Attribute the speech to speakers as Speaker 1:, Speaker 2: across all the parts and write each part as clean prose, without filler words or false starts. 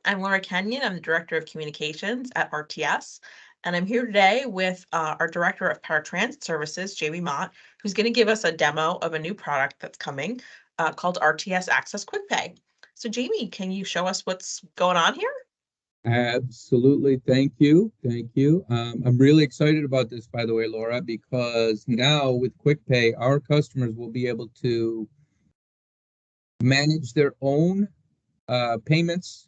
Speaker 1: I'm Laura Kenyon. I'm the Director of Communications at RTS, and I'm here today with our Director of Paratransit Services, Jamie Mott, who's going to give us a demo of a new product that's coming called RTS Access QuickPay. So, Jamie, can you show us what's going on here?
Speaker 2: Absolutely. Thank you. Thank you. I'm really excited about this, by the way, Laura, because now with QuickPay, our customers will be able to manage their own payments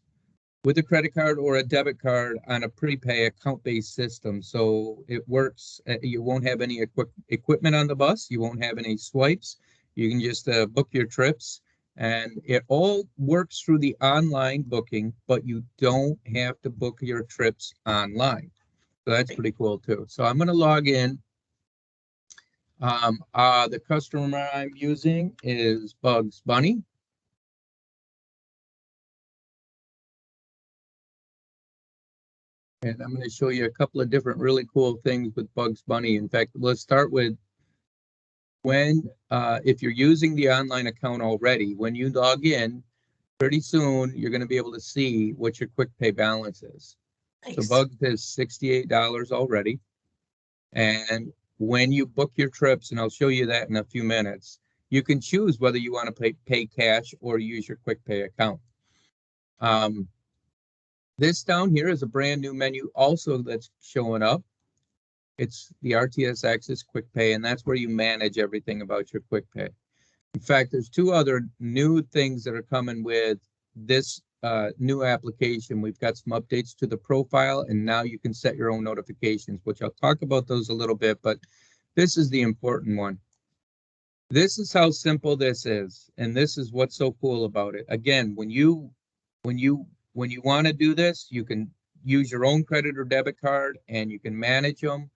Speaker 2: with a credit card or a debit card on a prepay account-based system. So it works. You won't have any equipment on the bus. You won't have any swipes. You can just book your trips. And it all works through the online booking, but you don't have to book your trips online. So that's pretty cool too. So I'm going to log in. The customer I'm using is Bugs Bunny. And I'm going to show you a couple of different really cool things with Bugs Bunny. In fact, let's start with if you're using the online account already, when you log in, pretty soon you're going to be able to see what your QuickPay balance is.
Speaker 1: Nice.
Speaker 2: So Bugs has $68 already. And when you book your trips, and I'll show you that in a few minutes, you can choose whether you want to pay cash or use your QuickPay account. This down here is a brand new menu also that's showing up. It's the RTS Access QuickPay, and that's where you manage everything about your QuickPay. In fact, there's two other new things that are coming with this new application. We've got some updates to the profile, and now you can set your own notifications, which I'll talk about those a little bit, but this is the important one. This is how simple this is, and this is what's so cool about it. Again, when you want to do this, you can use your own credit or debit card and you can manage them.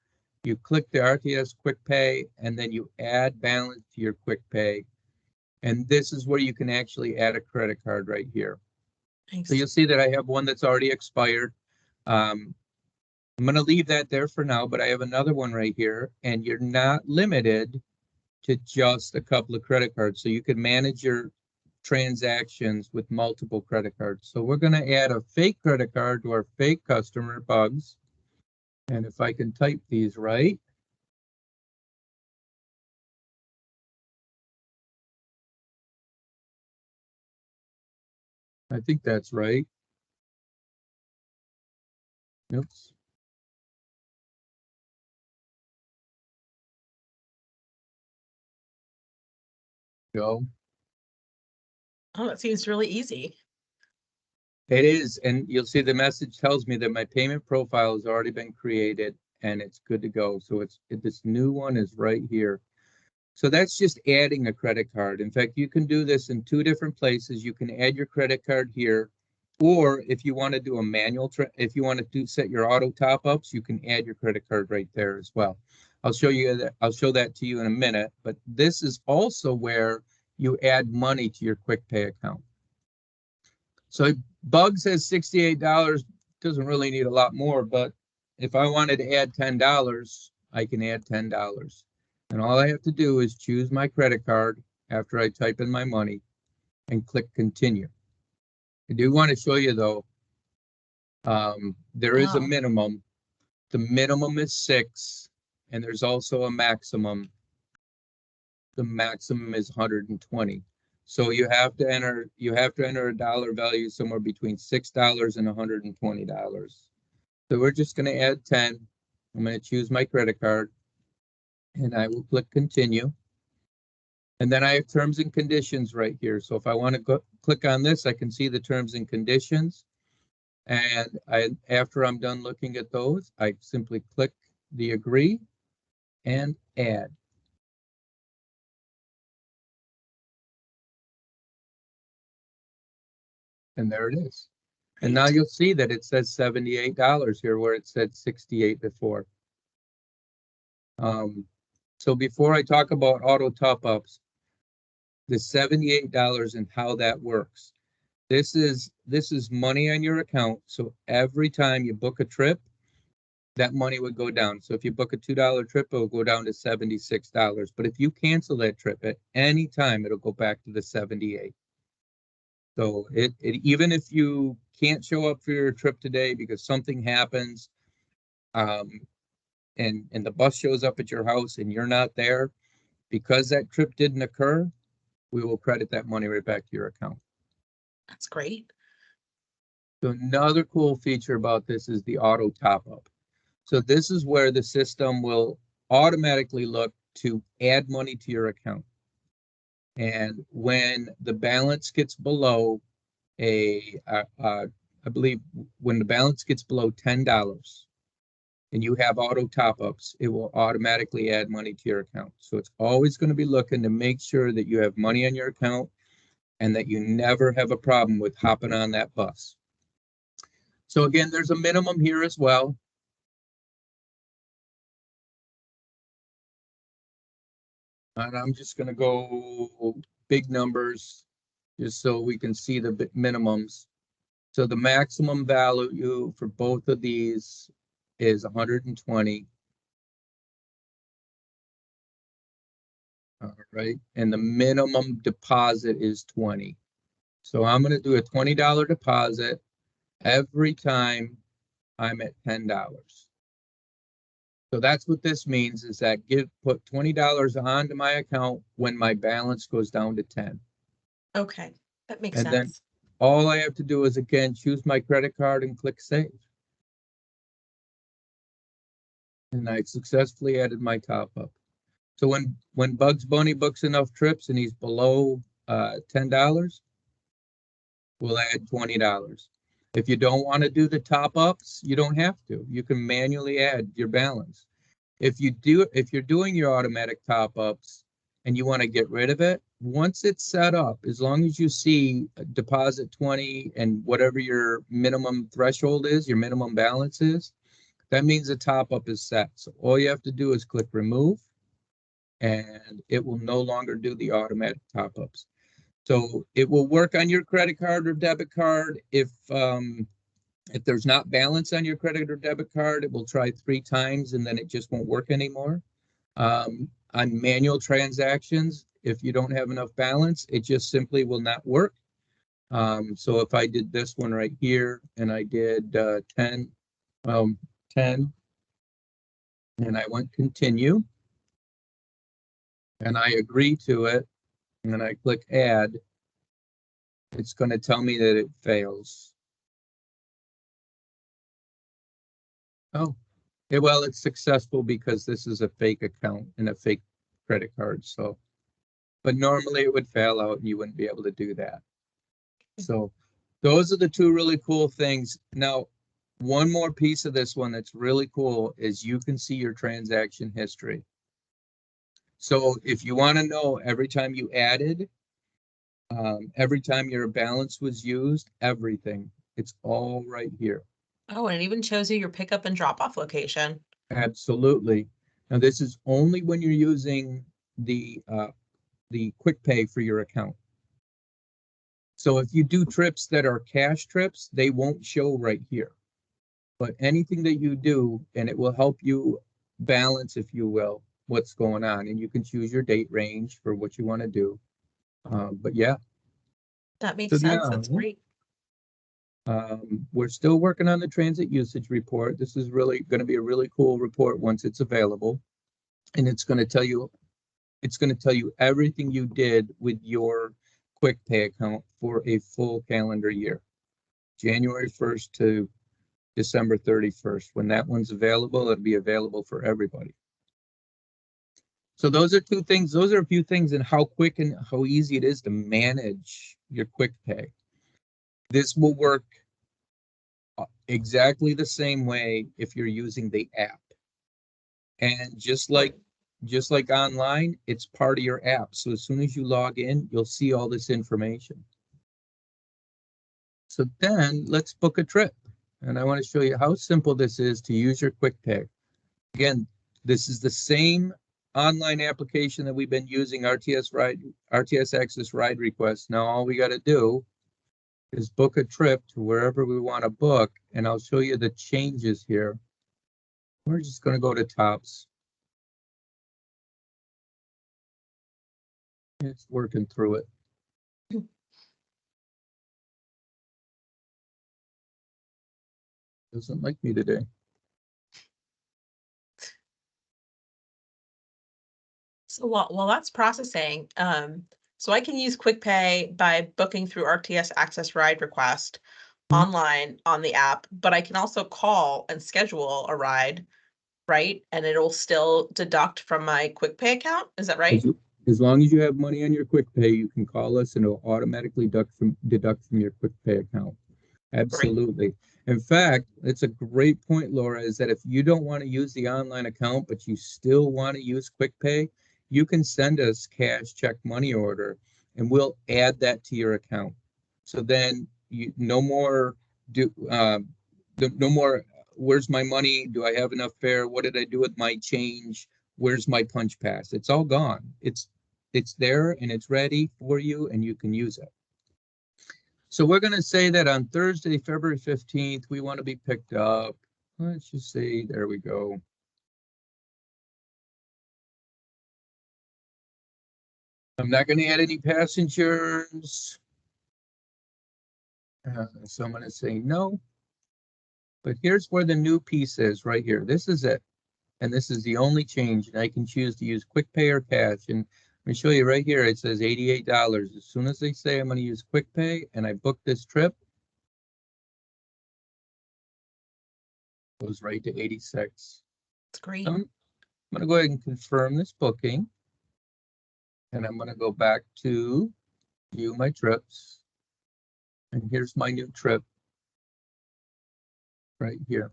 Speaker 2: You click the RTS QuickPay and then you add balance to your QuickPay. And this is where you can actually add a credit card right here.
Speaker 1: Nice.
Speaker 2: So you'll see that I have one that's already expired. I'm going to leave that there for now, but I have another one right here, and you're not limited to just a couple of credit cards. So you can manage your transactions with multiple credit cards. So we're going to add a fake credit card to our fake customer, Bugs. And if I can type these right. I think that's right. Oops. Go.
Speaker 1: Oh, that seems really easy.
Speaker 2: It is, and you'll see the message tells me that my payment profile has already been created and it's good to go. So this new one is right here. So that's just adding a credit card. In fact, you can do this in two different places. You can add your credit card here, or if you want to do a manual, if you want to set your auto top ups, you can add your credit card right there as well. I'll show you that. I'll show that to you in a minute. But this is also where you add money to your QuickPay account. So Bugs has $68. Doesn't really need a lot more, but if I wanted to add $10, I can add $10. And all I have to do is choose my credit card after I type in my money and click continue. I do want to show you though, there is a minimum. The minimum is 6, and there's also a maximum. The maximum is 120. So you have to enter a dollar value somewhere between $6 and $120. So we're just going to add 10. I'm going to choose my credit card and I will click continue. And then I have terms and conditions right here. So if I want to click on this, I can see the terms and conditions. And after I'm done looking at those, I simply click the agree and add. And there it is. Great. And now you'll see that it says $78 here where it said 68 before. So before I talk about auto top-ups, the $78 and how that works. This is money on your account. So every time you book a trip, that money would go down. So if you book a $2 trip, it will go down to $76. But if you cancel that trip at any time, it'll go back to the 78. So even if you can't show up for your trip today because something happens, and the bus shows up at your house and you're not there, because that trip didn't occur, we will credit that money right back to your account.
Speaker 1: That's great.
Speaker 2: So another cool feature about this is the auto top up. So this is where the system will automatically look to add money to your account. And when the balance gets below I believe when the balance gets below $10 and you have auto top ups, it will automatically add money to your account. So it's always going to be looking to make sure that you have money on your account and that you never have a problem with hopping on that bus. So again, there's a minimum here as well. And I'm just going to go big numbers just so we can see the minimums. So the maximum value for both of these is 120. All right. And the minimum deposit is 20. So I'm going to do a $20 deposit every time I'm at $10. So that's what this means is that put $20 onto my account when my balance goes down to 10.
Speaker 1: Okay, that makes
Speaker 2: And then
Speaker 1: sense.
Speaker 2: all I have to do is, again, choose my credit card and click save. And I successfully added my top up. So when Bugs Bunny books enough trips and he's below $10, we'll add $20. If you don't want to do the top ups, you don't have to. You can manually add your balance. If you're doing your automatic top ups and you want to get rid of it, once it's set up, as long as you see deposit 20 and whatever your minimum threshold is, your minimum balance is, that means the top up is set. So all you have to do is click remove and it will no longer do the automatic top ups. So it will work on your credit card or debit card. If there's not balance on your credit or debit card, it will try 3 times and then it just won't work anymore. On manual transactions, if you don't have enough balance, it just simply will not work. So if I did this one right here and I did 10, and I went continue, and I agree to it, and then I click add, it's going to tell me that it fails. Oh, yeah, well, it's successful because this is a fake account and a fake credit card. So, but normally it would fail out and you wouldn't be able to do that. So those are the two really cool things. Now, one more piece of this one that's really cool is you can see your transaction history. So if you want to know every time you added, every time your balance was used, everything, it's all right here.
Speaker 1: Oh, and it even shows you your pickup and drop off location.
Speaker 2: Absolutely. Now this is only when you're using the quick pay for your account. So if you do trips that are cash trips, they won't show right here. But anything that you do, and it will help you balance, if you will, what's going on. And you can choose your date range for what you want to do. But yeah.
Speaker 1: That makes
Speaker 2: So
Speaker 1: sense.
Speaker 2: now,
Speaker 1: That's great.
Speaker 2: we're still working on the transit usage report. This is really going to be a really cool report once it's available. And it's going to tell you everything you did with your quick pay account for a full calendar year, January 1st to December 31st. When that one's available, it'll be available for everybody. So those are two things. Those are a few things in how quick and how easy it is to manage your quick pay. This will work exactly the same way if you're using the app. And just like online, it's part of your app. So as soon as you log in, you'll see all this information. So then let's book a trip. And I want to show you how simple this is to use your quick pay. Again, this is the same online application that we've been using, RTS Access Ride Request. Now all we got to do is book a trip to wherever we want to book, and I'll show you the changes here. We're just going to go to Tops. It's working through it. Doesn't like me today.
Speaker 1: So while that's processing, so I can use QuickPay by booking through RTS Access Ride Request
Speaker 2: Mhm.
Speaker 1: online on the app, but I can also call and schedule a ride, right? And it'll still deduct from my QuickPay account. Is that right?
Speaker 2: As long as you have money on your quick pay, you can call us and it'll automatically deduct from your quick pay account.
Speaker 1: Great.
Speaker 2: Absolutely. In fact, it's a great point, Laura, is that if you don't want to use the online account, but you still want to use QuickPay, you can send us cash, check, money order, and we'll add that to your account. So then you no more do no more. Where's my money? Do I have enough fare? What did I do with my change? Where's my punch pass? It's all gone. It's there and it's ready for you, and you can use it. So we're going to say that on Thursday, February 15th, we want to be picked up. Let's just say, there we go. I'm not going to add any passengers. So I'm going to say no. But here's where the new piece is right here. This is it. And this is the only change. And I can choose to use QuickPay or cash. And let me show you right here. It says $88. As soon as they say I'm going to use QuickPay and I book this trip, it goes right to 86.
Speaker 1: It's great.
Speaker 2: I'm going to go ahead and confirm this booking. And I'm going to go back to view my trips. And here's my new trip right here.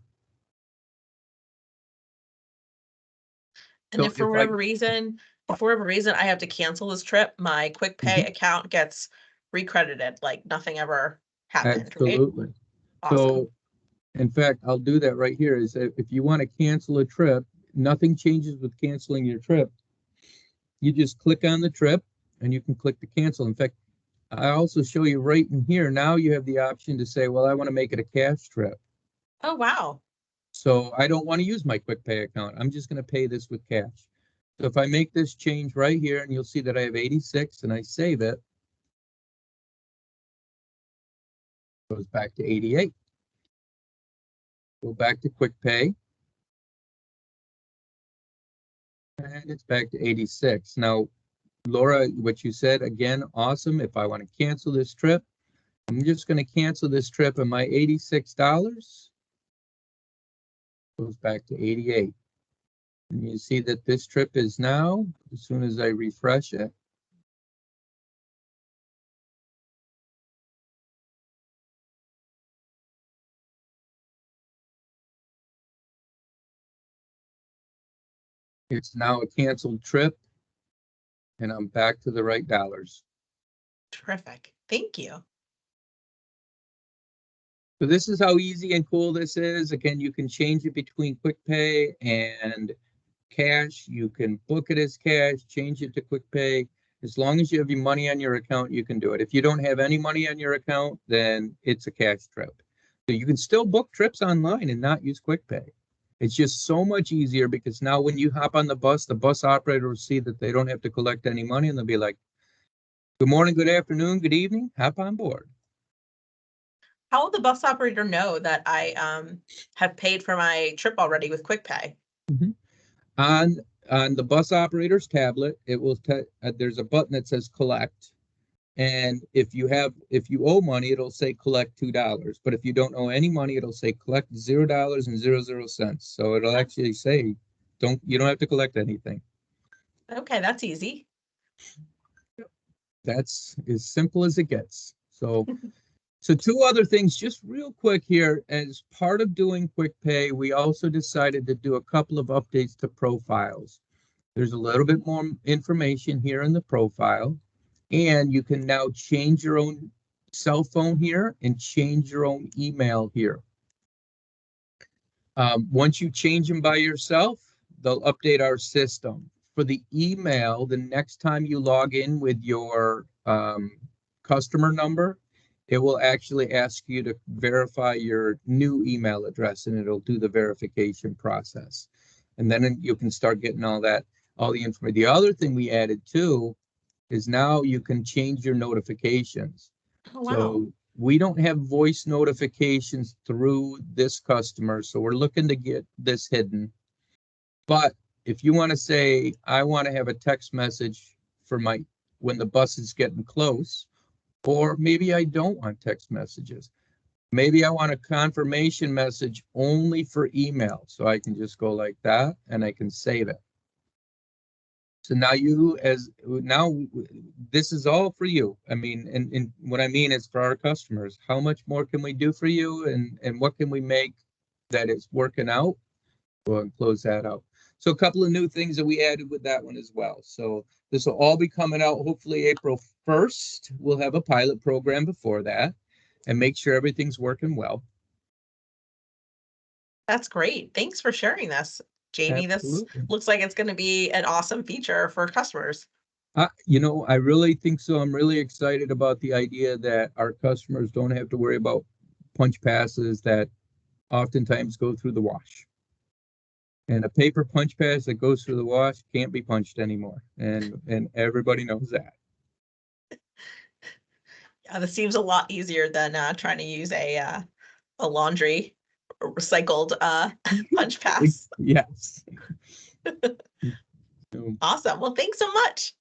Speaker 1: And
Speaker 2: So
Speaker 1: if for
Speaker 2: if
Speaker 1: whatever reason, I have to cancel this trip, my QuickPay account gets recredited, like nothing ever happened, right?
Speaker 2: absolutely.
Speaker 1: Awesome.
Speaker 2: So in fact, I'll do that right here is that if you want to cancel a trip, nothing changes with canceling your trip. You just click on the trip and you can click to cancel. In fact, I also show you right in here. Now you have the option to say, well, I want to make it a cash trip.
Speaker 1: Oh, wow.
Speaker 2: So I don't want to use my QuickPay account. I'm just going to pay this with cash. So if I make this change right here, and you'll see that I have 86 and I save it, goes back to 88. Go back to QuickPay. And it's back to 86. Now, Laura, what you said, again, awesome. If I want to cancel this trip, I'm just going to cancel this trip and my $86 goes back to 88. And you see that this trip is now, as soon as I refresh it, it's now a canceled trip and I'm back to the right dollars.
Speaker 1: Terrific. Thank you.
Speaker 2: So this is how easy and cool this is. Again, you can change it between QuickPay and cash. You can book it as cash, change it to QuickPay. As long as you have your money on your account, you can do it. If you don't have any money on your account, then it's a cash trip. So you can still book trips online and not use QuickPay. It's just so much easier because now when you hop on the bus operator will see that they don't have to collect any money and they'll be like, good morning, good afternoon, good evening, hop on board.
Speaker 1: How will the bus operator know that I have paid for my trip already with QuickPay?
Speaker 2: On the bus operator's tablet, it will there's a button that says collect. And if you owe money, it'll say collect $2. But if you don't owe any money, it'll say collect $0.00. So it'll actually say you don't have to collect anything.
Speaker 1: Okay, that's easy.
Speaker 2: That's as simple as it gets. So two other things, just real quick here. As part of doing QuickPay, we also decided to do a couple of updates to profiles. There's a little bit more information here in the profile, and you can now change your own cell phone here and change your own email here. Once you change them by yourself, they'll update our system. For the email, the next time you log in with your customer number, it will actually ask you to verify your new email address, and it'll do the verification process. And then you can start getting all the information. The other thing we added too is now you can change your notifications.
Speaker 1: Oh, wow.
Speaker 2: So We don't have voice notifications through this customer, so we're looking to get this hidden. But if you want to say, I want to have a text message for my, when the bus is getting close, or maybe I don't want text messages. Maybe I want a confirmation message only for email. So I can just go like that and I can save it. So now this is all for you. I mean, and what I mean is for our customers, how much more can we do for you and what can we make that is working out? Go and close that out. So a couple of new things that we added with that one as well. So this will all be coming out hopefully April 1st. We'll have a pilot program before that and make sure everything's working well.
Speaker 1: That's great. Thanks for sharing this, Jamie. This
Speaker 2: Absolutely.
Speaker 1: looks like it's going to be an awesome feature for customers.
Speaker 2: I really think so. I'm really excited about the idea that our customers don't have to worry about punch passes that oftentimes go through the wash. And a paper punch pass that goes through the wash can't be punched anymore. And everybody knows that.
Speaker 1: Yeah, this seems a lot easier than trying to use a laundry recycled punch pass.
Speaker 2: Yes.
Speaker 1: Awesome. Well, thanks so much.